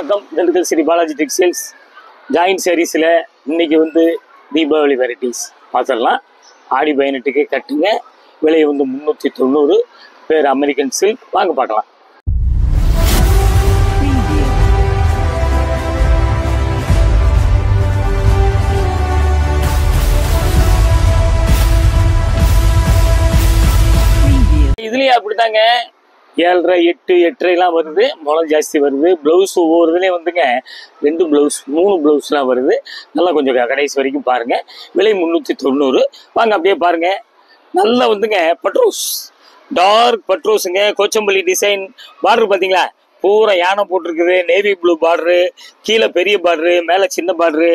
வணக்கம். Dindigul Sri Balaji textiles joint சாரீஸில் இன்னைக்கு வந்து தீபாவளி வெரைட்டிஸ் பார்த்துடலாம். ஆடி 18க்கு கட்டுங்க. விலை வந்து 390. பேர் அமெரிக்கன் சில்க். வாங்க பார்க்கலாம். இதுலேயே அப்படித்தாங்க 7.5, 8, 8.5 வருது. முளம் ஜாஸ்தி வருது. ப்ளவுஸ் ஒவ்வொரு இதுலேயும் வந்துங்க 2 ப்ளவுஸ் 3 ப்ளவுஸ்லாம் வருது. நல்லா கொஞ்சம் கடைசி வரைக்கும் பாருங்க. விலை 390. வாங்க அப்படியே பாருங்க. நல்லா வந்துங்க பட்ரோஸ், டார்க் பட்ரோஸுங்க. கோச்சம்பள்ளி டிசைன். பார்டர் பார்த்தீங்களா, பூரா யானை போட்டிருக்குது. நேவி ப்ளூ பார்டரு, கீழே பெரிய பார்டரு, மேலே சின்ன பார்டரு.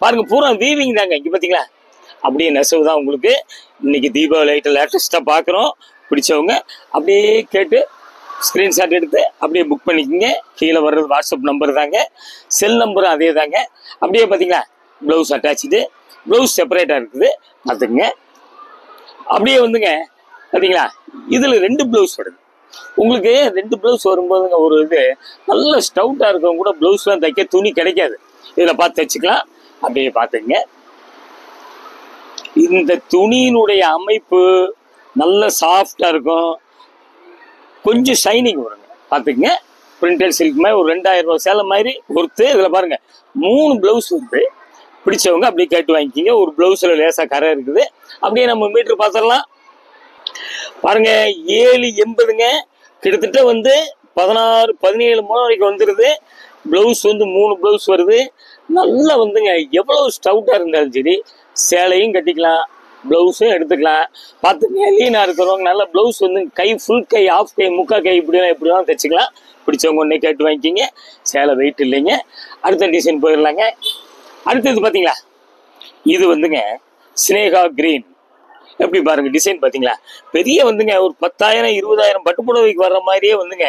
பாருங்க, பூரா வீவிங் தாங்க. இங்கே பார்த்தீங்களா, அப்படியே நெசவு தான் உங்களுக்கு. இன்னைக்கு தீபாவளி ஐட்டம் லேட்டஸ்ட்டாக பார்க்குறோம். பிடிச்சவங்க அப்படியே கேட்டு ஸ்க்ரீன்ஷாட் எடுத்து அப்படியே புக் பண்ணிக்கோங்க. கீழே வர்றது வாட்ஸ்அப் நம்பர் தாங்க. செல் நம்பரும் அதே தாங்க. அப்படியே பார்த்தீங்களா, ப்ளவுஸ் அட்டாச்சு, ப்ளவுஸ் செப்பரேட்டாக இருக்குது. பார்த்துக்குங்க. அப்படியே வந்துங்க பார்த்தீங்களா, இதில் 2 ப்ளவுஸ் வருது. உங்களுக்கு 2 ப்ளவுஸ் வரும்போதுங்க ஒரு இது நல்ல ஸ்டவுட்டாக இருக்கவங்க கூட ப்ளவுஸ்லாம் தைக்க துணி கிடைக்காது. இதில் பார்த்து தைச்சிக்கலாம். அப்படியே பார்த்துக்குங்க. இந்த துணியினுடைய அமைப்பு நல்ல சாஃப்டாக இருக்கும். கொஞ்சம் ஷைனிங் வருங்க. பார்த்துக்குங்க. பிரிண்டட் சில்க் மாதிரி ஒரு 2000 ரூபா சேலை மாதிரி ஒருத்து. இதில் பாருங்கள் 3 ப்ளவுஸ் வருது. பிடிச்சவங்க அப்படியே கேட்டு வாங்கிக்கிங்க. ஒரு ப்ளவுஸில் லேசாக கரை இருக்குது. அப்படியே நம்ம மீட்ரு பார்த்துடலாம். பாருங்க, 7.80ங்க. கிட்டத்தட்ட வந்து 16, 17 முறை வரைக்கும் வந்துடுது. ப்ளவுஸ் வந்து 3 ப்ளவுஸ் வருது. நல்லா வந்துங்க எவ்வளோ ஸ்டவுட்டாக இருந்தாலும் சரி, சேலையும் கட்டிக்கலாம், ப்ளவுஸும் எடுத்துக்கலாம். பார்த்துங்க, லீனாக இருக்கிறவங்க நல்லா ப்ளவுஸ் வந்து கை ஃபுல் கை, ஆஃப் கை, முக்கால் கை, இப்படிலாம் எப்படி வேணாலும் தைச்சிக்கலாம். பிடிச்சவங்க ஒன்றே கேட்டு வாங்கிக்கிங்க. சேலை வெயிட் இல்லைங்க. அடுத்த டிசைன் போயிடலாங்க. அடுத்தது பார்த்தீங்களா, இது வந்துங்க ஸ்னேகா கிரீன். எப்படி பாருங்க டிசைன் பார்த்தீங்களா, பெரிய வந்துங்க ஒரு 10,000, 20,000 பட்டுப்புடவைக்கு வர்ற மாதிரியே வந்துங்க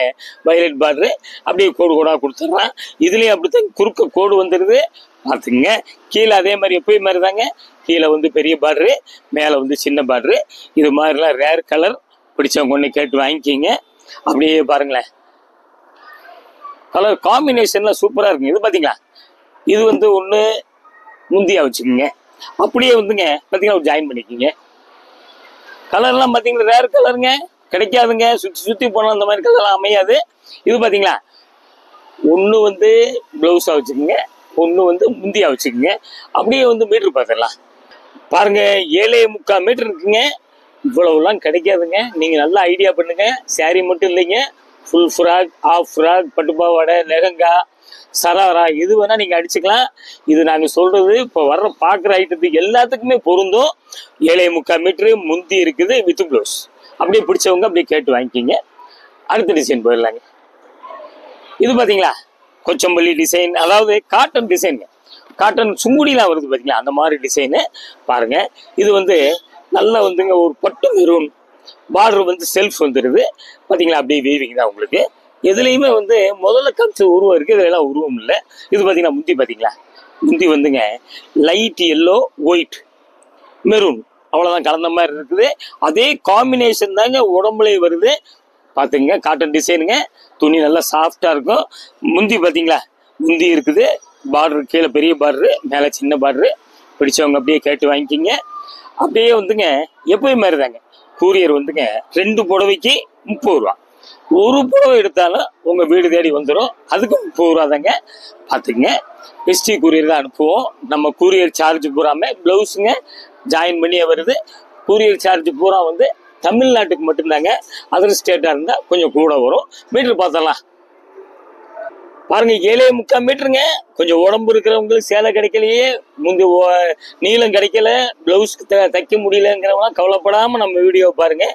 வயலட் பார்டரு. அப்படியே கோடு கோடாக கொடுத்துட்றான். இதுலேயும் அப்படித்தான் குறுக்க கோடு வந்துடுது. பார்த்துங்க. கீழே அதே மாதிரி எப்பயும் மாதிரி தாங்க. கீழே வந்து பெரிய பார்டரு, மேலே வந்து சின்ன பார்டரு. இது மாதிரிலாம் ரேர் கலர். பிடிச்சவங்க ஒன்று கேட்டு வாங்கிக்கிங்க. அப்படியே பாருங்களேன், கலர் காம்பினேஷன்லாம் சூப்பராக இருக்குங்க. இது பார்த்தீங்களா, இது வந்து ஒன்று முந்தியாக வச்சுக்கோங்க. அப்படியே வந்துங்க பார்த்தீங்கன்னா ஒரு ஜாயின் பண்ணிக்கிங்க. கலர்லாம் பார்த்தீங்கன்னா ரேர் கலருங்க, கிடைக்காதுங்க. சுற்றி சுற்றி போனால் அந்த மாதிரி கலர்லாம் அமையாது. இது பார்த்தீங்களா, ஒன்று வந்து ப்ளவுஸாக வச்சுக்கோங்க, ஒன்று வந்து முந்தியாக வச்சுக்கோங்க. அப்படியே வந்து மீட்ரு பார்த்துடலாம். பாருங்க, 7.75 மீட்டர் இருக்குங்க. இவ்வளவுலாம் கிடைக்காதுங்க. நீங்கள் நல்லா ஐடியா பண்ணுங்க. சாரீ மட்டும் இல்லைங்க, ஃபுல் ஃப்ராக், ஆஃப் ஃப்ராக், பட்டுப்பாவாடை, லெஹங்கா, சராரா, எது வேணால் நீங்கள் அடிச்சுக்கலாம். இது நாங்கள் சொல்கிறது இப்போ வர்ற பார்க்குற ஐட்டத்துக்கு எல்லாத்துக்குமே பொருந்தும். 7.75 மீட்ரு முந்தி இருக்குது வித் ப்ளவுஸ். அப்படியே பிடிச்சவங்க அப்படியே கேட்டு வாங்கிக்கிங்க. அடுத்த டிசைன் போயிடலாங்க. இது பார்த்தீங்களா, கொச்சம்பள்ளி டிசைன், அதாவது காட்டன் டிசைனுங்க. காட்டன் சுங்குடிலாம் வருது பார்த்தீங்களா, அந்த மாதிரி டிசைனு. பாருங்கள், இது வந்து நல்லா வந்துங்க ஒரு பட்டு மெரூன் பார்டர் வந்து செல்ஃப் வந்துடுது. பார்த்தீங்களா, அப்படியே வீவிங் தான் உங்களுக்கு. எதுலேயுமே வந்து முதல்ல காமிச்ச உருவம் இருக்குது, இதெல்லாம் உருவம் இல்லை. இது பார்த்தீங்கன்னா முந்தி பார்த்தீங்களா, முந்தி வந்துங்க லைட் எல்லோ, ஒயிட், மெரூன், அவ்வளோதான் கலந்த மாதிரி இருக்குது. அதே காம்பினேஷன் தாங்க உடம்புலேயே வருது. பார்த்துங்க, காட்டன் டிசைனுங்க. துணி நல்லா சாஃப்டாக இருக்கும். முந்தி பார்த்தீங்களா, முந்தி இருக்குது. பார்டரு கீழே பெரிய பார்டரு, மேலே சின்ன பார்டரு. பிடிச்சவங்க அப்படியே கேட்டு வாங்கிக்கிங்க. அப்படியே வந்துங்க எப்பயும் மாதிரி தாங்க. கூரியர் வந்துங்க 2 புடவைக்கு 30 ரூபா. ஒரு புடவை எடுத்தாலும் உங்கள் வீடு தேடி வந்துடும். அதுக்கு 30 ரூபா தாங்க. பார்த்துக்குங்க. எஸ்டி கூரியர் தான் அனுப்புவோம். நம்ம கூரியர் சார்ஜ் பூராமல் ப்ளவுஸுங்க ஜாயின் பண்ணியே வருது. கூரியர் சார்ஜ் பூரா வந்து தமிழ்நாட்டுக்கு மட்டும்தாங்க. அதர் ஸ்டேட்டாக இருந்தால் கொஞ்சம் கூட வரும். மீட்ரு பார்த்தலாம். பாருங்க, 7.75 மீட்டருங்க. கொஞ்சம் உடம்பு இருக்கிறவங்களுக்கு சேலை கிடைக்கலையே, முந்தி நீளம் கிடைக்கல, ப்ளவுஸ்க்கு தைக்க முடியலங்கிறவங்களாம் கவலைப்படாமல் நம்ம வீடியோவை பாருங்க.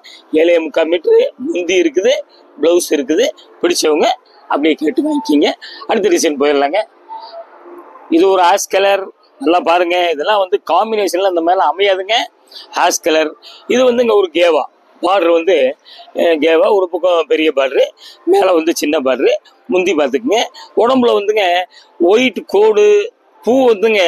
7.75 மீட்டரு முந்தி இருக்குது, ப்ளவுஸ் இருக்குது. பிடிச்சவங்க அப்படியே கேட்டு வாங்கிக்கிங்க. அடுத்த டிசைன் போயிடலாங்க. இது ஒரு ஆஷ் கலர். நல்லா பாருங்க, இதெல்லாம் வந்து காம்பினேஷன்ல அந்த மேலே அமையாதுங்க. Ash colour. இது வந்து இங்கே ஒரு கேவா பார்டர் வந்து கேவா, ஒரு பக்கம் பெரிய பார்டரு, மேலே வந்து சின்ன பார்டரு. முந்தி பார்த்துக்குங்க. உடம்புல வந்துங்க ஒயிட் கோடு, பூ வந்துங்க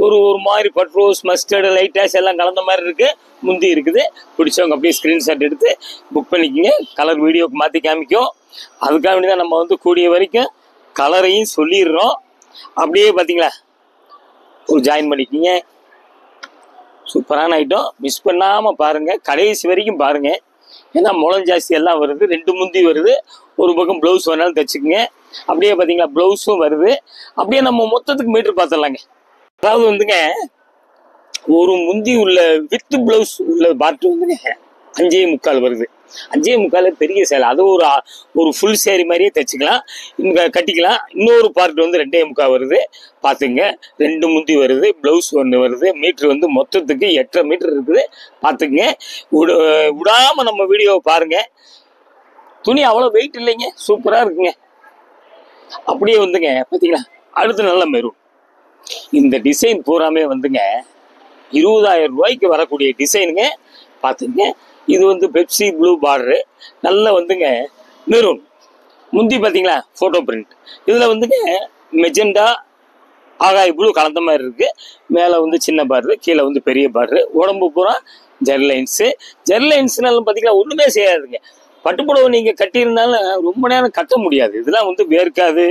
ஒரு மாதிரி பட்ரோஸ், மஸ்டர்டு, லைட் ஆஷ் எல்லாம் கலந்த மாதிரி இருக்குது. முந்தி இருக்குது. பிடிச்சவங்க அப்படியே ஸ்க்ரீன்ஷாட் எடுத்து புக் பண்ணிக்கோங்க. கலர் வீடியோக்கு மாற்றி காமிக்கும். அதுக்காக வேண்டி தான் நம்ம வந்து கூடிய வரைக்கும் கலரையும் சொல்லிடுறோம். அப்படியே பார்த்தீங்களா ஒரு ஜாயின் பண்ணிக்கிங்க. சூப்பரான ஐட்டம், மிஸ் பண்ணாமல் பாருங்கள், கடைசி வரைக்கும் பாருங்கள். ஏன்னா முளம் ஜாஸ்தி எல்லாம் வருது, 2 முந்தி வருது, ஒரு பக்கம் ப்ளவுஸ் வேணாலும் தைச்சிக்குங்க. அப்படியே பார்த்தீங்களா ப்ளவுஸும் வருது. அப்படியே நம்ம மொத்தத்துக்கு மீட்ரு பார்த்துடலாங்க. அதாவது வந்துங்க ஒரு முந்தி உள்ள வித் ப்ளவுஸ் உள்ள பார்ட் வந்துங்க 5.25 வருது. 5.25 பெரிய சேலை, அது ஒரு ஃபுல் சேரீ மாதிரியே தைச்சிக்கலாம், இங்கே கட்டிக்கலாம். இன்னொரு பார்ட் வந்து 2.25 வருது. பார்த்துங்க, 2 முந்தி வருது, ப்ளவுஸ் 1 வருது. மீட்ரு வந்து மொத்தத்துக்கு 8.5 மீட்டர் இருக்குது. பார்த்துக்குங்க, விடாமல் நம்ம வீடியோவை பாருங்கள். துணி அவ்வளோ வெயிட் இல்லைங்க, சூப்பராக இருக்குங்க. அப்படியே வந்துங்க பார்த்தீங்களா அடுத்து நல்ல மெரூன். இந்த டிசைன் பூராமே வந்துங்க 20,000 ரூபாய்க்கு வரக்கூடிய டிசைனுங்க. பார்த்துங்க, இது வந்து பெப்சி ப்ளூ பார்டரு, நல்ல வந்துங்க மெரூன். முந்தி பார்த்தீங்களா ஃபோட்டோ பிரிண்ட். இதில் வந்துங்க மெஜெண்டா ஆகாய் ப்ளூ கலந்த மாதிரி இருக்குது. மேலே வந்து சின்ன பார்டரு, கீழே வந்து பெரிய பார்டரு. உடம்பு பூரா ஜெர்லைன்ஸு. ஜெர்லைன்ஸ்னாலும் பார்த்தீங்கன்னா ஒன்றுமே செய்யாதுங்க. பட்டுப்புடவை நீங்கள் கட்டியிருந்தாலும் ரொம்ப நேரம் கட்ட முடியாது. இதெல்லாம் வந்து வேர்க்காது,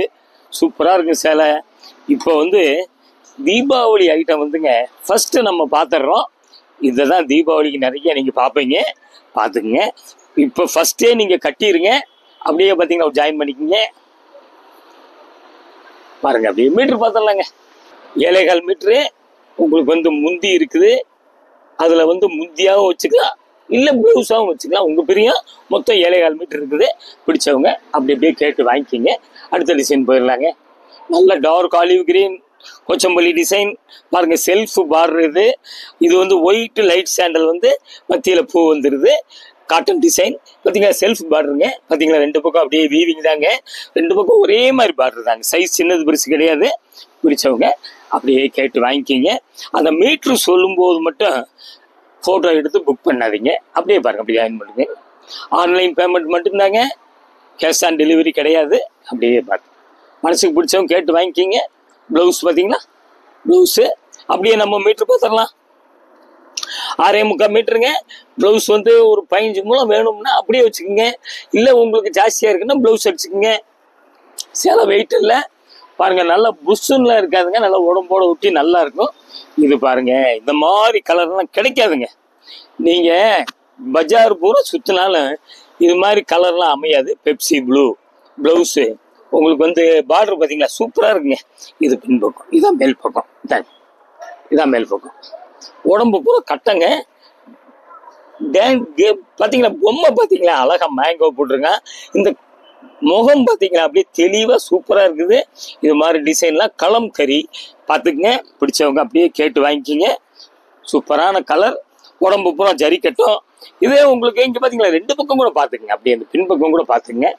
சூப்பராக இருக்கும் சேலை. இப்போ வந்து தீபாவளி ஐட்டம் வந்துங்க ஃபஸ்ட்டு நம்ம பார்த்துடுறோம். இதை தான் தீபாவளிக்கு நிறைய நீங்கள் பார்ப்பீங்க, பார்த்துக்குங்க. இப்போ ஃபஸ்ட்டே நீங்கள் கட்டிடுங்க. அப்படியே பார்த்தீங்கன்னா ஜாயின் பண்ணிக்கிங்க. பாருங்கள், அப்படியே மீட்ரு பார்த்துடலாங்க. 7.25 மீட்ரு உங்களுக்கு வந்து முந்தி இருக்குது. அதில் வந்து முந்தியாகவும் வச்சுக்கலாம், இல்லை ப்ளவுஸாகவும் வச்சுக்கலாம். உங்கள் பிரியம். மொத்தம் 7.25 மீட்டர் இருக்குது. பிடிச்சவங்க அப்படி அப்படியே கேட்டு வாங்கிக்கிங்க. அடுத்த டிசைன் போயிடலாங்க. நல்ல dark olive green Kochampalli design பாருங்க. செல்ஃப் பார்டர் இது. இது வந்து ஒயிட் லைட் சாண்டல் வந்து மத்தியில் பூ வந்துடுது. காட்டன் டிசைன் பார்த்தீங்களா, செல்ஃப் பார்டருங்க. பார்த்தீங்களா 2 பக்கம் அப்படியே வீவிங் தாங்க. 2 பக்கம் ஒரே மாதிரி பார்டர் தாங்க. சைஸ் சின்னது பெருசு கிடையாது. பிடிச்சவங்க அப்படியே கேட்டு வாங்கிக்கிங்க. அந்த மீட்ரு சொல்லும்போது மட்டும் ஃபோட்டோ எடுத்து புக் பண்ணாதீங்க. அப்படியே பாருங்க, அப்படி ஜாயின் பண்ணுங்க. ஆன்லைன் பேமெண்ட் மட்டும்தாங்க, கேஷ் ஆன் டெலிவரி கிடையாது. அப்படியே பார்த்து மனசுக்கு பிடிச்சவங்க கேட்டு வாங்கிக்கிங்க. ப்ளவுஸ் பார்த்தீங்களா, ப்ளவுஸு அப்படியே நம்ம மீட்ரு பார்த்துடலாம். 6.25 மீட்டருங்க. ப்ளவுஸ் வந்து ஒரு 15 மூலம் வேணும்னா அப்படியே வச்சுக்கோங்க. இல்லை உங்களுக்கு ஜாஸ்தியாக இருக்குன்னா ப்ளவுஸ் அடிச்சுக்கோங்க. சேலை வெயிட் இல்லை பாருங்கள், நல்லா புஷ்ஷுன்னெலாம் இருக்காதுங்க. நல்லா உடம்போட ஒட்டி நல்லா இருக்கும். இது பாருங்கள், இந்த மாதிரி கலர்லாம் கிடைக்காதுங்க. நீங்கள் பஜார் பூரா சுற்றினாலும் இது மாதிரி கலர்லாம் அமையாது. பெப்சி ப்ளூ ப்ளவுஸு உங்களுக்கு வந்து பார்டர் பார்த்தீங்களா சூப்பராக இருக்குங்க. இது பின்பக்கம், இதுதான் மேல் பக்கம், இதான் மேல் பக்கம். உடம்பு பூரா கட்டங்க. பார்த்தீங்களா பொம்மை பார்த்தீங்களா அழகா மேங்கோ போட்டிருங்க. இந்த முகம் பார்த்தீங்களா அப்படியே தெளிவாக சூப்பராக இருக்குது. இது மாதிரி டிசைன்லாம் களம் கறி பார்த்துக்குங்க. பிடிச்சவங்க அப்படியே கேட்டு வாங்கிக்கிங்க. சூப்பரான கலர். உடம்பு பூரா ஜரி கட்டும். இதே உங்களுக்கு இங்கே பார்த்தீங்களா 2 பக்கம் கூட பார்த்துக்குங்க. அப்படியே அந்த பின்பக்கம் கூட பார்த்துக்குங்க.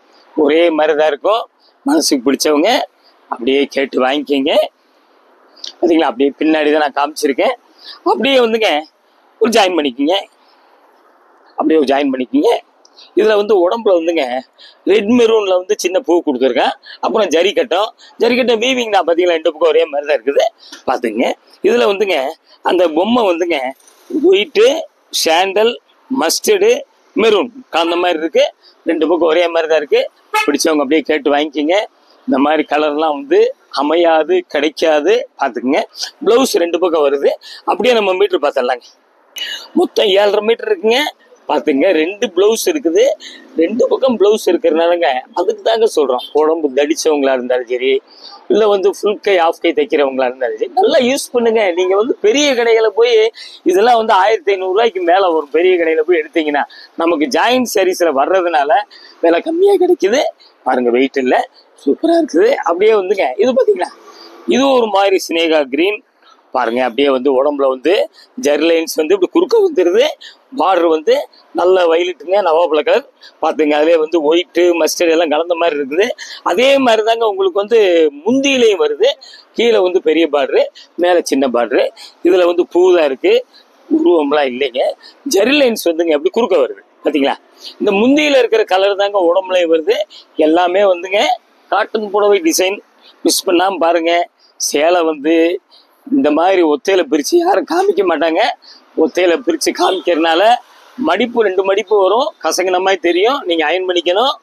ஒரே மாதிரி தான் இருக்கும். மனசுக்கு பிடிச்சவங்க அப்படியே கேட்டு வாங்கிக்கிங்க. பார்த்தீங்களா அப்படியே பின்னாடி தான் நான் காமிச்சிருக்கேன். அப்படியே வந்துங்க ஒரு ஜாயின் பண்ணிக்கிங்க. அப்படியே ஒரு ஜாயின் பண்ணிக்கிங்க. இதில் வந்து உடம்புல வந்துங்க ரெட் மெரூனில் வந்து சின்ன பூ கொடுத்துருக்கேன். அப்புறம் ஜரி கட்டம் வீவிங் தான். பார்த்தீங்களா 2 பக்கம் ஒரே மாதிரி தான் இருக்குது. பார்த்துங்க. இதில் வந்துங்க அந்த பொம்மை வந்துங்க ஒயிட்டு சாண்டல் மஸ்டர்டு மெரூன் கலந்த மாதிரி இருக்குது. 2 பக்கம் ஒரே மாதிரி தான் இருக்குது. பிடிச்சவங்க அப்படியே கேட்டு வாங்கிக்கிங்க. இந்த மாதிரி கலர்லாம் வந்து அமையாது, கிடைக்காது. பார்த்துக்குங்க. ப்ளவுஸ் 2 பக்கம் வருது. அப்படியே நம்ம மீட்ரு பார்த்துடலாங்க. மொத்தம் 7.5 மீட்டர் இருக்குங்க. பார்த்துங்க, 2 ப்ளவுஸ் இருக்குது. 2 பக்கம் ப்ளவுஸ் இருக்கிறதுனாலங்க அதுக்கு தாங்க சொல்கிறோம். உடம்பு தடிச்சவங்களா இருந்தாலும் சரி, இல்லை வந்து ஃபுல் கை ஆஃப் கை தைக்கிறவங்களா இருந்தாலும் சரி, நல்லா யூஸ் பண்ணுங்க. நீங்கள் வந்து பெரிய கடைகளை போய் இதெல்லாம் வந்து 1500 ரூபாய்க்கு மேலே ஒரு பெரிய கடையில் போய் எடுத்தீங்கன்னா நமக்கு ஜாயின் சாரீஸில் வர்றதுனால விலை கம்மியாக கிடைக்குது. பாருங்க, வெயிட் இல்லை, சூப்பராக இருக்குது. அப்படியே வந்துங்க இது பார்த்தீங்களா, இது ஒரு மாதிரி சினேகா கிரீன் பாருங்க. அப்படியே வந்து உடம்புல வந்து ஜெர்லைன்ஸ் வந்து இப்படி குறுக்க வந்துடுது. பார்டர் வந்து நல்ல வயலட்டுங்க, நவாப்பழ கலர் பார்த்துங்க. அதிலே வந்து ஒயிட்டு மஸ்டர்ட் எல்லாம் கலந்த மாதிரி இருக்குது. அதே மாதிரி தாங்க உங்களுக்கு வந்து முந்தியிலையும் வருது. கீழே வந்து பெரிய பார்டரு, மேலே சின்ன பார்டரு. இதில் வந்து பூ தான் இருக்குது, உருவம்லாம் இல்லைங்க. ஜெர்லைன்ஸ் வந்துங்க அப்படி குறுக்க வருது. பார்த்தீங்களா, இந்த முந்தியில் இருக்கிற கலர் தாங்க உடம்புலையும் வருது. எல்லாமே வந்துங்க காட்டன் புடவை டிசைன். மிஸ் பண்ணாமல் பாருங்கள். சேலை வந்து இந்த மாதிரி ஒத்தையில பிரித்து யாரும் காமிக்க மாட்டாங்க. ஒத்தையில பிரித்து காமிக்கிறதுனால மடிப்பு 2 மடிப்பு வரும். கசங்கின மாதிரி தெரியும். நீங்கள் அயன் பண்ணிக்கணும்.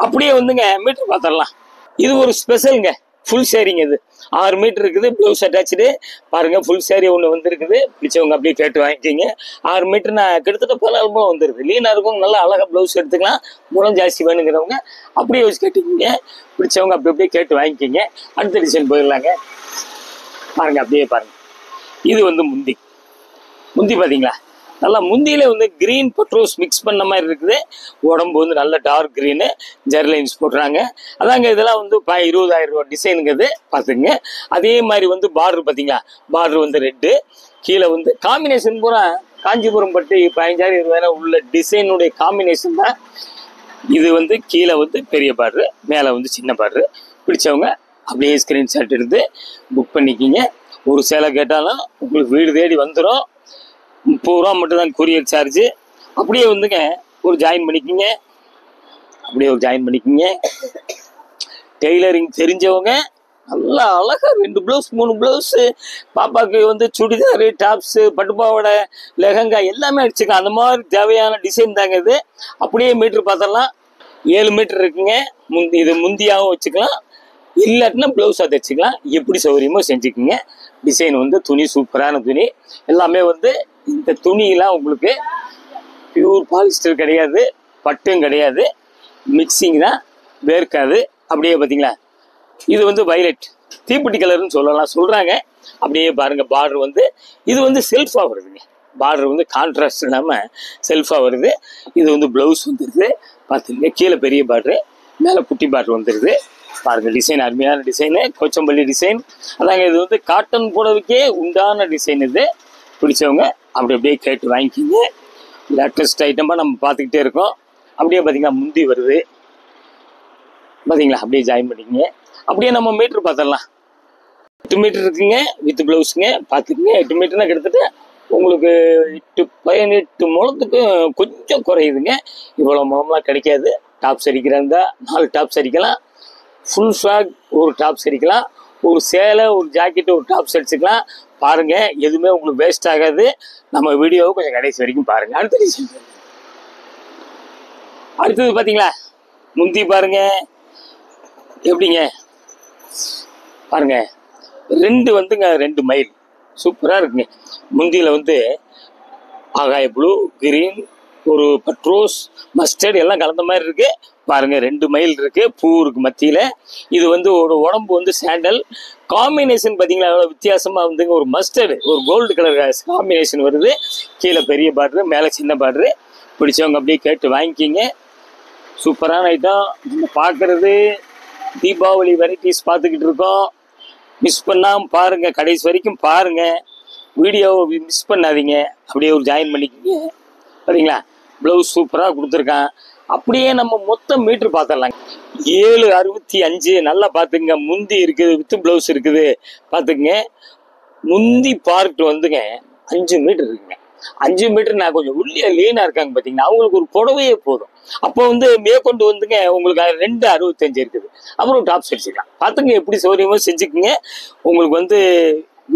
அப்படியே வந்துங்க மீட்ரு பார்த்துடலாம். இது ஒரு ஸ்பெஷலுங்க, ஃபுல் சேரிங். இது 6 மீட்டர் இருக்குது, ப்ளவுஸ் அட்டாச்சு. பாருங்க ஃபுல் சேரீ ஒன்று வந்துருக்குது. பிடிச்சவங்க அப்படியே கேட்டு வாங்கிக்கிங்க. 6 மீட்டர் நான் கிட்டத்தட்ட 14 முழம் வந்துருது. லீனாக இருக்கும், நல்லா அழகாக ப்ளவுஸ் எடுத்துக்கலாம். முழம் ஜாஸ்தி வேணுங்கிறவங்க அப்படியே வச்சு கேட்டுக்கிங்க. பிடிச்சவங்க அப்படி அப்படியே கேட்டு வாங்கிக்கிங்க. அடுத்த டிசைன் போயிடலாங்க. பாருங்க அப்படியே பாருங்க. இது வந்து முந்தி பார்த்தீங்களா, நல்லா முந்தியில வந்து கிரீன் பட்ரோஸ் மிக்ஸ் பண்ண மாதிரி இருக்குது. உடம்பு வந்து நல்ல டார்க் கிரீனு, ஜெர்லைன்ஸ் போட்டுறாங்க. அதாங்க இதெல்லாம் வந்து 20,000 ரூபா டிசைனுங்கிறது பார்த்துங்க. அதே மாதிரி வந்து பார்டர் பார்த்தீங்களா, பார்டர் வந்து ரெட்டு, கீழே வந்து காம்பினேஷன் பூரா காஞ்சிபுரம் பட்டு 15,000 20,000 உள்ள டிசைனுடைய காம்பினேஷன் தான். இது வந்து கீழே வந்து பெரிய பார்டரு, மேலே வந்து சின்ன பார்டரு. பிடிச்சவங்க அப்படியே ஸ்க்ரீன்ஷாட் எடுத்து புக் பண்ணிக்கிங்க. ஒரு சேலை கேட்டாலும் உங்களுக்கு வீடு தேடி வந்துடும். 30 ரூபா மட்டும் தான் கொரியர் சார்ஜு. அப்படியே வந்துங்க ஒரு ஜாயின் பண்ணிக்கிங்க. டெய்லரிங் தெரிஞ்சவங்க நல்லா அழகாக 2 ப்ளவுஸ் 3 ப்ளவுஸு, பாப்பாவுக்கு வந்து சுடிதாரு, டாப்ஸு, பட்டுப்பாவோட, லெஹங்கா எல்லாமே அடிச்சுக்கலாம். அந்த மாதிரி தேவையான டிசைன் தாங்க இது. அப்படியே மீட்ரு பார்த்தரலாம். 7 மீட்டர் இருக்குங்க. இது முந்தியாகவும் வச்சுக்கலாம், இல்லாட்டினா ப்ளவுஸாக தைச்சிக்கலாம். எப்படி சௌகரியமோ செஞ்சுக்குங்க. டிசைன் வந்து துணி சூப்பரான துணி. எல்லாமே வந்து இந்த துணியெல்லாம் உங்களுக்கு பியூர் பாலிஸ்டர் கிடையாது, பட்டும் கிடையாது, மிக்சிங் தான், வேர்க்காது. அப்படியே பார்த்தீங்களா, இது வந்து வைலட் தீப்பெட்டி கலர்னு சொல்கிறாங்க. அப்படியே பாருங்கள், பார்டர் வந்து இது வந்து செல்ஃபாக வருதுங்க. பார்டர் வந்து கான்ட்ராஸ்ட் இல்லாமல் செல்ஃபாக வருது. இது வந்து ப்ளவுஸ் வந்துடுது பார்த்துங்க. கீழே பெரிய பார்டரு, மேலே குட்டி பார்டர் வந்துடுது. பாருங்க டிசைன் அருமையான டிசைனு, கொச்சம்பள்ளி டிசைன். அதாங்க இது வந்து காட்டன் புடவைக்கே உண்டான டிசைன். இது பிடிச்சவங்க அப்படி அப்படியே கேட்டு வாங்கிக்கிங்க. லேட்டஸ்ட் ஐட்டமாக நம்ம பார்த்துக்கிட்டே இருக்கோம். அப்படியே பார்த்தீங்கன்னா முந்தி வருது பார்த்தீங்களா, அப்படியே ஜாயின் பண்ணிக்கிங்க. அப்படியே நம்ம மீட்ரு பார்த்துடலாம். 8 மீட்டர் இருக்குங்க வித் ப்ளவுஸுங்க. பார்த்துக்குங்க, 8 மீட்டர்னா கிட்டத்தட்ட உங்களுக்கு 18 முழத்துக்கு கொஞ்சம் குறையுதுங்க. இவ்வளோ முழம்லாம் கிடைக்காது. டாப்ஸ் அடிக்கிறதா 4 டாப்ஸ் அடிக்கலாம். ஃபுல் ஃப்ராக் ஒரு டாப்ஸ் அடிக்கலாம். ஒரு சேலை, ஒரு ஜாக்கெட்டு, ஒரு டாப்ஸ் அடிச்சுக்கலாம். பாருங்கள், எதுவுமே உங்களுக்கு வேஸ்ட் ஆகாது. நம்ம வீடியோவை கொஞ்சம் கடைசி வரைக்கும் பாருங்கள். அடுத்தது பார்த்தீங்களா, முந்தி பாருங்க எப்படிங்க பாருங்க. 2 வந்துங்க 2 மைல் சூப்பராக இருக்குங்க. முந்தியில் வந்து ஆகாய ப்ளூ, கிரீன், ஒரு பட்ரோஸ், மஸ்டர்ட் எல்லாம் கலந்த மாதிரி இருக்கு. பாருங்க 2 மைல் இருக்கு, பூ இருக்கு மத்தியில. இது வந்து ஒரு உடம்பு வந்து சாண்டல் காம்பினேஷன் பார்த்தீங்களா, எவ்வளோ வித்தியாசமா வந்துங்க. ஒரு மஸ்டர்டு, ஒரு கோல்டு கலர் காம்பினேஷன் வருது. கீழே பெரிய பார்டரு, மேலே சின்ன பார்டரு. பிடிச்சவங்க அப்படியே கேட்டு வாங்கிக்கிங்க. சூப்பரான ஐட்டம். நம்ம பார்க்கறது தீபாவளி வெரைட்டிஸ் பார்த்துக்கிட்டு இருக்கோம். மிஸ் பண்ணாமல் பாருங்க, கடைசி வரைக்கும் பாருங்க. வீடியோவை மிஸ் பண்ணாதீங்க. அப்படியே ஒரு ஜாயின் பண்ணிக்கிங்க. சரிங்களா, ப்ளவுஸ் சூப்பராக கொடுத்துருக்கான். அப்படியே நம்ம மொத்தம் மீட்ரு பார்த்துடலாங்க. 765 நல்லா பார்த்துக்குங்க. முந்தி இருக்குது, வித்து ப்ளவுஸ் இருக்குது பார்த்துக்குங்க. முந்தி பார்ட் வந்துங்க 5 மீட்டர் இருக்குங்க. 5 மீட்டர் நான் கொஞ்சம் உள்ளே லீனாக இருக்காங்க பார்த்தீங்கன்னா, அவங்களுக்கு ஒரு புடவையே போதும். அப்போ வந்து மேற்கொண்டு வந்துங்க உங்களுக்கு 265 இருக்குது. அப்புறம் டாப்ஸ் அடிச்சுக்கலாம். பார்த்துங்க, எப்படி சௌகரியமோ செஞ்சுக்குங்க. உங்களுக்கு வந்து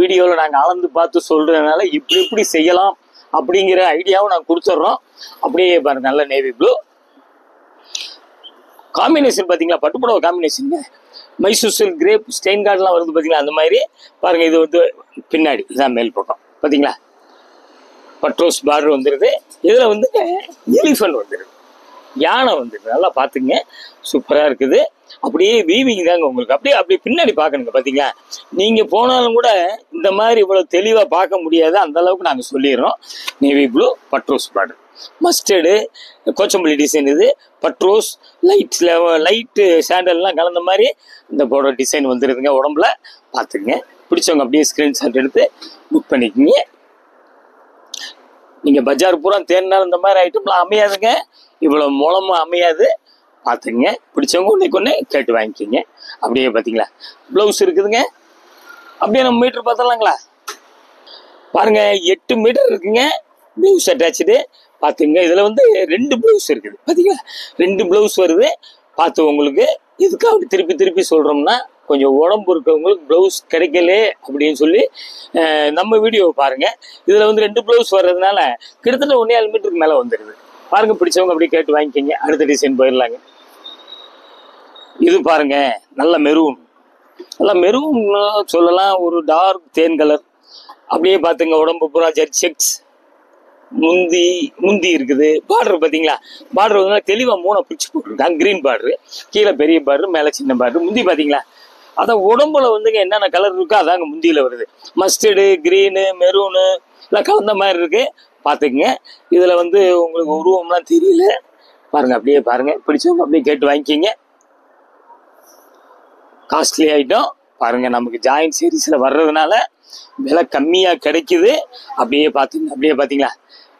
வீடியோவில் நாங்கள் அளந்து பார்த்து சொல்கிறதுனால இப்படி செய்யலாம் அப்படிங்கிற ஐடியாவும் நாங்கள் கொடுத்துட்றோம். அப்படியே பாருங்க, நல்ல நேவி ப்ளூ காம்பினேஷன் பார்த்தீங்களா, பட்டுப்புடவை காம்பினேஷனுங்க. மைசூர் சில்க் கிரேப் ஸ்டெயின் கார்டெலாம் வருது பார்த்தீங்களா, அந்த மாதிரி பாருங்கள். இது வந்து பின்னாடி இதான் மேல் பக்கம் பார்த்தீங்களா, பட்ரோஸ் பார்டர் வந்துடுது. இதில் வந்து எலிஃபண்ட் வந்துடுது, யானை வந்துடுது. நல்லா பார்த்துங்க, சூப்பராக இருக்குது. அப்படியே வீவிங் தாங்க உங்களுக்கு. அப்படியே பின்னாடி பார்க்கணுங்க பார்த்தீங்களா. நீங்கள் போனாலும் கூட இந்த மாதிரி இவ்வளோ தெளிவாக பார்க்க முடியாது, அந்த அளவுக்கு நாங்கள் சொல்லிடுறோம். நேவி ப்ளூ பட்ரோஸ் பார்டர், மஸ்டர்டு, கோச்சம்பள்ளி டிசைன், இது பட்ரோஸ், லைட்டு சாண்டல்லாம் கலந்த மாதிரி இந்த போட டிசைன் வந்துடுதுங்க உடம்புல. பார்த்துங்க, பிடிச்சவங்க அப்படியே ஸ்க்ரீன்ஷாட் எடுத்து புக் பண்ணிக்கிங்க. நீங்கள் பஜார் பூரா தேடினாலும் இந்த மாதிரி ஐட்டம்லாம் அமையாதுங்க, இவ்வளோ மூலமாக அமையாது. பார்த்துங்க, பிடிச்சவங்க ஒன்று கேட்டு வாங்கிக்கிங்க. அப்படியே பார்த்தீங்களா, ப்ளவுஸ் இருக்குதுங்க. அப்படியே நம்ம மீட்ரு பார்த்தலாங்களா. பாருங்க 8 மீட்டர் இருக்குங்க, ப்ளவுஸ் அட்டாச்சு. பார்த்துங்க, இதில் வந்து 2 ப்ளவுஸ் இருக்குது பார்த்தீங்களா, 2 ப்ளவுஸ் வருது. பார்த்து உங்களுக்கு இதுக்கு அப்படி திருப்பி சொல்கிறோம்னா, கொஞ்சம் உடம்பு இருக்கவங்களுக்கு ப்ளவுஸ் கிடைக்கல அப்படின்னு சொல்லி நம்ம வீடியோவை பாருங்கள். இதில் வந்து 2 ப்ளவுஸ் வர்றதுனால கிட்டத்தட்ட 1.5 மீட்டருக்கு மேலே வந்துடுது. பாருங்கள், பிடிச்சவங்க அப்படியே கேட்டு வாங்கிக்கிங்க. அடுத்த டிசைன் போயிடலாங்க. இது பாருங்க, நல்ல மெரூன், நல்ல மெரூன் சொல்லலாம், ஒரு டார்க் தேன் கலர். அப்படியே பார்த்துங்க, உடம்பு பூரா ஜெட் செக்ஸ், முந்தி இருக்குது. பார்டர் பார்த்தீங்களா, பார்டர் வந்து தெளிவாக 3 பிரிச்சு போட்டுருக்காங்க. கிரீன் பார்டரு, கீழே பெரிய பார்டரு, மேலே சின்ன பார்டரு. முந்தி பார்த்தீங்களா, அதான் உடம்புல வந்துங்க என்னென்ன கலர் இருக்கோ அதாங்க முந்தியில் வருது. மஸ்டர்டு, கிரீனு, மெரூனு எல்லாம் கலந்த மாதிரி இருக்கு. பார்த்துக்குங்க. இதில் வந்து உங்களுக்கு உருவம்லாம் தெரியல பாருங்க, அப்படியே பாருங்க, பிடிச்சவங்க அப்படியே கேட்டு வாங்கிக்கிங்க. காஸ்ட்லி ஐட்டம் பாருங்க, நமக்கு ஜாயிண்ட் சீரீஸில் வர்றதுனால விலை கம்மியாக கிடைக்குது. அப்படியே பார்த்துங்க, அப்படியே பார்த்தீங்களா,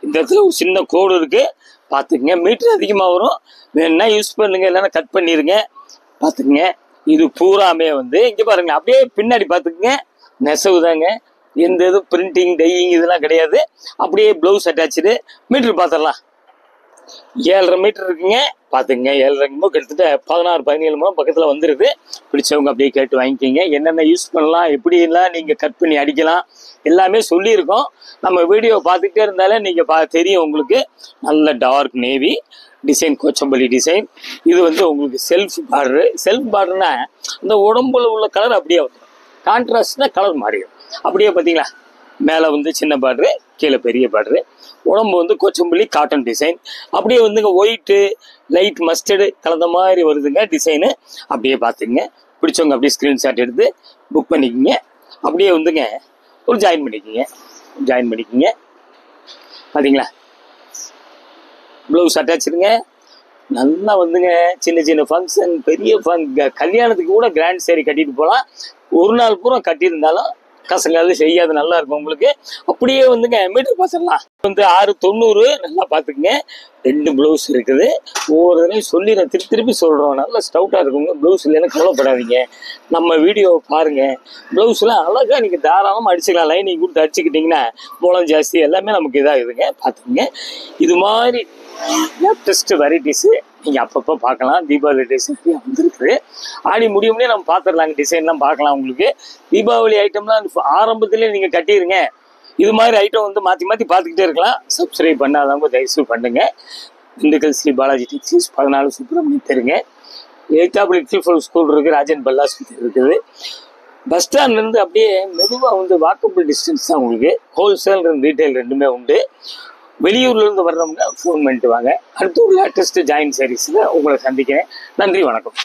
இந்த இடத்துல ஒரு சின்ன கோடு இருக்கு, பார்த்துக்குங்க. மீட்டர் அதிகமாக வரும், வேணுன்னா யூஸ் பண்ணுங்க, இல்லைன்னா கட் பண்ணிடுங்க. பார்த்துக்குங்க. இது பூராமே வந்து இங்கே பாருங்க, அப்படியே பின்னாடி பார்த்துக்குங்க, நெசவு தாங்க, எந்த இதுவும் பிரிண்டிங் டையிங் இதெல்லாம் கிடையாது. அப்படியே ப்ளவுஸ் அட்டாச்சு. மீட்டர் பார்த்துடலாம். 7.5 மீட்டர் இருக்குங்க. பார்த்துங்க, 7.5 கிட்டத்தட்ட 16-17 பக்கத்தில் வந்துடுது. பிடிச்சவங்க அப்படியே கேட்டு வாங்கிக்கிங்க. என்னென்ன யூஸ் பண்ணலாம், எப்படிலாம் நீங்கள் கட் பண்ணி அடிக்கலாம் எல்லாமே சொல்லியிருக்கோம். நம்ம வீடியோ பார்த்துக்கிட்டே இருந்தாலே நீங்கள் தெரியும் உங்களுக்கு. நல்ல dark navy design, Kochampalli design. இது வந்து உங்களுக்கு செல்ஃப் பார்டரு. செல்ஃப் பார்டர்னா அந்த உடம்புல உள்ள கலர் அப்படியே வரும், கான்ட்ராஸ்ட்னா கலர் மாறிடும். அப்படியே பார்த்தீங்களா, மேலே வந்து சின்ன பார்டரு, கீழே பெரிய பார்டரு. உடம்பு வந்து கோச்சம்பள்ளி காட்டன் டிசைன். அப்படியே வந்துங்க ஒயிட்டு லைட் மஸ்டர்டு கலந்த மாதிரி வருதுங்க டிசைனு. அப்படியே பார்த்துங்க. பிடிச்சவங்க அப்படியே ஸ்க்ரீன்ஷாட் எடுத்து புக் பண்ணிக்கிங்க. அப்படியே வந்துங்க ஒரு ஜாயின் பண்ணிக்கிங்க. பார்த்தீங்களா, ப்ளவுஸ் அட்டாச்சுடுங்க. நல்லா வந்துங்க சின்ன சின்ன ஃபங்க்ஷன், பெரிய கல்யாணத்துக்கு கூட கிராண்ட் சேரீ கட்டிட்டு போகலாம். ஒரு நாள் பூரா கட்டியிருந்தாலும் கசங்காது செய்யாது, நல்லா இருக்கும் உங்களுக்கு. அப்படியே வந்துங்க மீட்டர் பார்த்துடலாம். வந்து 690. நல்லா பார்த்துக்குங்க. 2 ப்ளவுஸ் இருக்குது. ஒவ்வொரு தடவையும் சொல்லிடுறேன், திருப்பி சொல்கிறோம். நல்லா ஸ்டவுட்டாக இருக்குங்க. ப்ளவுஸ் இல்லைன்னா கவலைப்படாதீங்க, நம்ம வீடியோவை பாருங்கள். ப்ளவுஸ்லாம் அழகாக நீங்கள் தாராளமாக அடிச்சுக்கலாம். லைனிங் கொடுத்து அடிச்சுக்கிட்டிங்கன்னா மூலம் ஜாஸ்தி எல்லாமே நமக்கு இதாகுதுங்க. பார்த்துக்குங்க. இது மாதிரி லேட்டஸ்ட் வெரைட்டிஸு நீங்கள் அப்பப்போ பார்க்கலாம். தீபாவளி டிசைன் வந்துருக்குது. ஆடி முடியும்னே நம்ம பார்த்துடலாங்க, டிசைன்லாம் பார்க்கலாம். உங்களுக்கு தீபாவளி ஐட்டம்லாம் ஆரம்பத்துலேயே நீங்கள் கட்டிடுங்க. இது மாதிரி ஐட்டம் வந்து மாற்றி பார்த்துக்கிட்டே இருக்கலாம். சப்ஸ்கிரைப் பண்ணாதவங்க தயவுசெய்து பண்ணுங்க. திண்டுக்கல் ஸ்ரீ பாலாஜி டெக்ஸ்டைல்ஸ் 14 சுப்பிரமணியம் தெருங்க. 8th லிட்டில் ஸ்கூல் இருக்குது, ராஜன் பல்லாஸ் இருக்குது. பஸ் ஸ்டாண்ட்லேருந்து அப்படியே மெதுவாக வந்து வாக்கபிள் டிஸ்டன்ஸ் தான் உங்களுக்கு. ஹோல்சேல் ரீட்டைல் ரெண்டுமே உண்டு. வெளியூர்லேருந்து வர்றவங்க ஃபோன் பண்ணிட்டு வாங்க. அடுத்து ஒரு லேட்டஸ்ட் ஜாயின் சாரீஸில் உங்களை சந்திக்கிறேன். நன்றி, வணக்கம்.